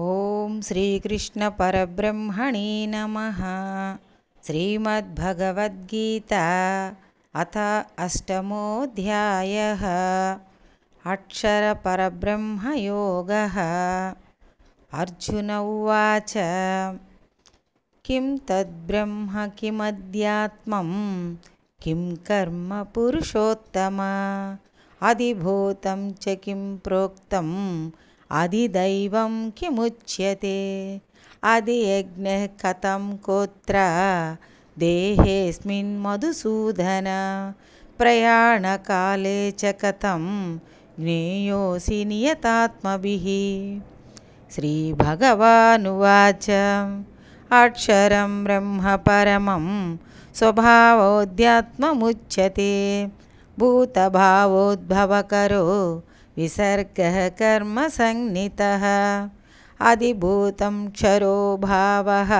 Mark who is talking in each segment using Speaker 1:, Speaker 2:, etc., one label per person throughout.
Speaker 1: ओम श्रीकृष्ण परब्रह्मणे नमः। श्रीमद्भगवद्गीता अथ अष्टमोऽध्यायः। अक्षरपरब्रह्मयोगः। अर्जुन उवाच किं तद्ब्रह्म किमध्यात्मं किं कर्म पुरुषोत्तम अधिभूतं च किं प्रोक्तम् अधिदैवं किमुच्यते अधियज्ञः कथं कोत्र देहेऽस्मिन् मधुसूदन प्रयाणकाले च कथं ज्ञेयोऽसि नियतात्मभिः। श्रीभगवानुवाच अक्षरं ब्रह्म परमं स्वभावोऽध्यात्ममुच्यते भूतभावोद्भवकरो विसर्गः कर्मसंज्ञितः अधिभूतं क्षरो भावः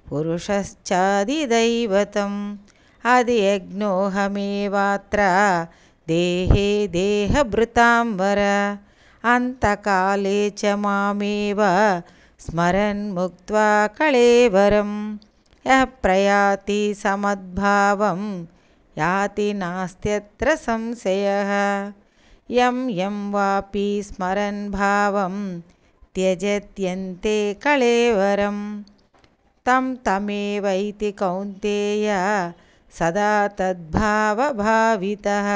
Speaker 1: पुरुषश्चादिदैवतम् अधियज्ञोऽहमेवात्र देहे देहभृतां वर अन्तकाले च मामेव स्मरन् मुक्त्वा कळेवरं यः प्रयाति समद्भावं याति नास्त्यत्र संशयः यं यं वापि स्मरन् भावं त्यजत्यन्ते कळेवरं तं तमेवैति कौन्तेय सदा तद्भावभावितः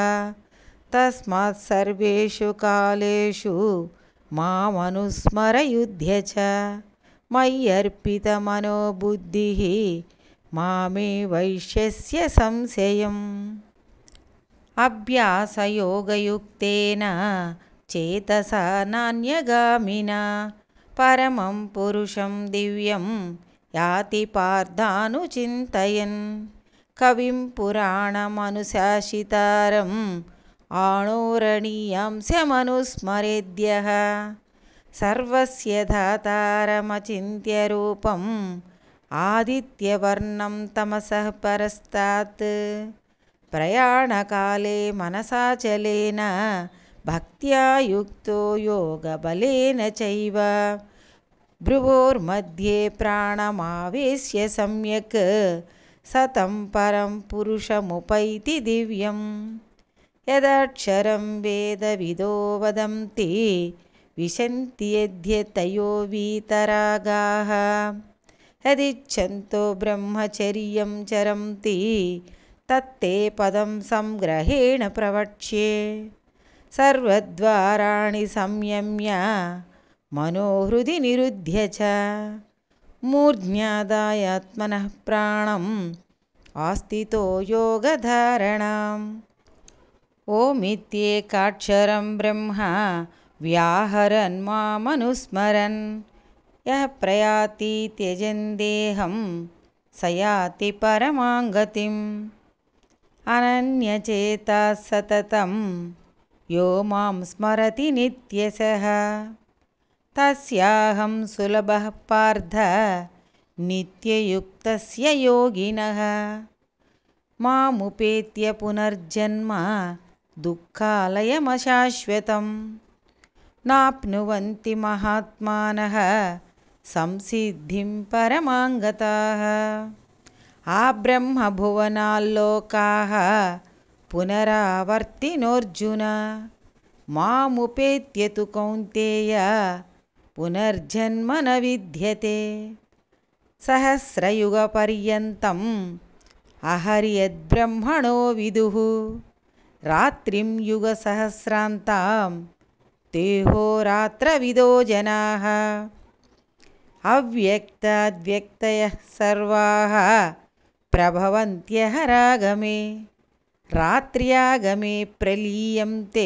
Speaker 1: तस्मात् सर्वेषु कालेषु मामनुस्मरयुध्य च मय्यर्पितमनो बुद्धिः मामे वैश्यस्य संशयम्। अभ्यासयोगयुक्तेन चेतसा नान्यगामिना परमं पुरुषं दिव्यं याति पार्थानुचिन्तयन् कविं पुराणमनुशासितारम् आणोरणीयांस्यमनुस्मरेद्यः सर्वस्य धातारमचिन्त्यरूपम् आदित्यवर्णं तमसः परस्तात् प्रयाणकाले मनसाचलेन भक्त्या युक्तो योगबलेन चैव भ्रुवोर्मध्ये प्राणमावेश्य सम्यक् सतं परं पुरुषमुपैति दिव्यम् यदक्षरं वेदविदो वदन्ति विशन्ति यद्यतयो वीतरागाः यदिच्छन्तो ब्रह्मचर्यं चरन्ति तत्ते पदं संग्रहेण प्रवक्ष्ये सर्वद्वाराणि संयम्य मनोहृदि निरुध्य च मूर्ध्यादाय आत्मनः प्राणम् आस्थितो योगधारणाम् ओमित्येकाक्षरं ब्रह्म व्याहरन् मामनुस्मरन् यः प्रयाति त्यजन् देहं स याति परमां गतिम् अनन्यचेतः सततं यो मां स्मरति नित्यशः तस्याहं सुलभः पार्थ नित्ययुक्तस्य योगिनः मामुपेत्य पुनर्जन्म दुःखालयमशाश्वतं नाप्नुवन्ति महात्मानः संसिद्धिं परमां गताः आब्रह्मभुवनाल्लोकाः पुनरावर्तिनोऽर्जुन मामुपेत्य तु कौन्तेय पुनर्जन्म न विद्यते सहस्रयुगपर्यन्तम् अहर्यद्ब्रह्मणो विदुः रात्रिं युगसहस्रान्तां देहोरात्रविदो जनाः अव्यक्ताद्व्यक्तयः सर्वाः प्रभवन्त्यहरागमे रात्र्यागमे प्रलीयन्ते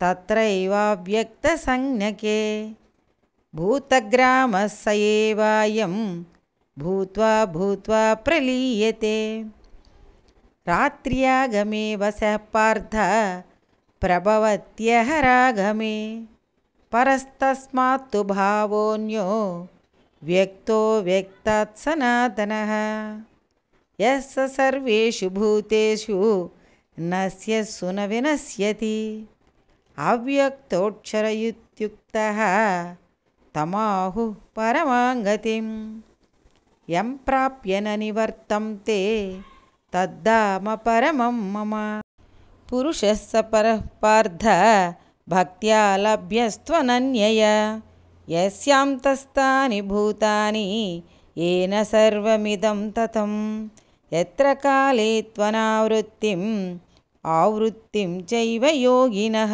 Speaker 1: तत्रैवाव्यक्तसंज्ञके भूतग्रामः स एवायं भूत्वा भूत्वा प्रलीयते रात्र्यागमे वसः पार्थ प्रभवत्यहरागमे परस्तस्मात्तु भावोऽन्यो व्यक्तो व्यक्तात् सनातनः यः स सर्वेषु भूतेषु नश्यत्सु न विनश्यति अव्यक्तोऽक्षर इत्युक्तः तमाहुः परमां गतिं यं प्राप्य न निवर्तन्ते तद्धाम परमं मम। पुरुषः स परः पार्थ भक्त्या लभ्यस्त्वनन्यया यस्यान्तस्तानि भूतानि येन सर्वमिदं ततं यत्र काले त्वनावृत्तिम् आवृत्तिं चैव योगिनः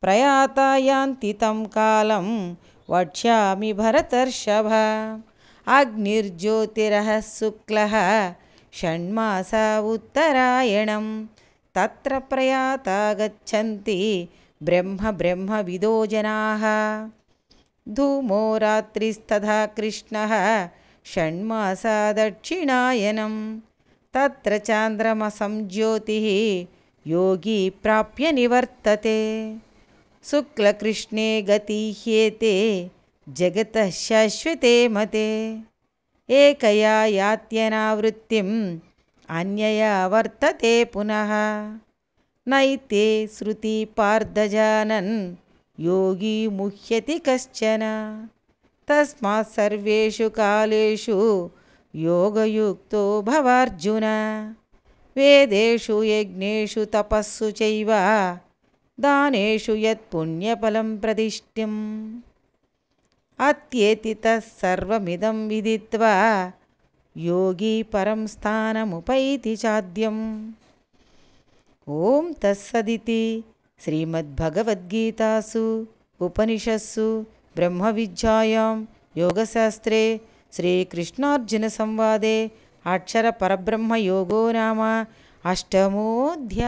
Speaker 1: प्रयाता यान्ति तं कालं वक्ष्यामि भरतर्षभ। अग्निर्ज्योतिरः शुक्लः षण्मासा उत्तरायणं तत्र प्रयाता गच्छन्ति ब्रह्मविदो जनाः। धूमो रात्रिस्तथा कृष्णः षण्मासा दक्षिणायनं तत्र चान्द्रमसं ज्योतिः योगी प्राप्य निवर्तते। शुक्लकृष्णे गति ह्येते जगतः शाश्वते मते एकया यात्यनावृत्तिम् अन्यया वर्तते पुनः नैते श्रुति पार्थजानन् योगी मुह्यति कश्चन तस्मात् सर्वेषु कालेषु योगयुक्तो भवार्जुन। वेदेषु यज्ञेषु तपस्सु चैव दानेषु यत्पुण्यफलं प्रदिष्टम् अत्येति तत्सर्वमिदं विदित्वा योगी परं स्थानमुपैति चाद्यम्। ॐ तत्सदिति श्रीमद्भगवद्गीतासु उपनिषत्सु ब्रह्मविद्यायां योगशास्त्रे श्रीकृष्णार्जुनसंवादे अक्षरपरब्रह्मयोगो नाम अष्टमोऽध्यायः।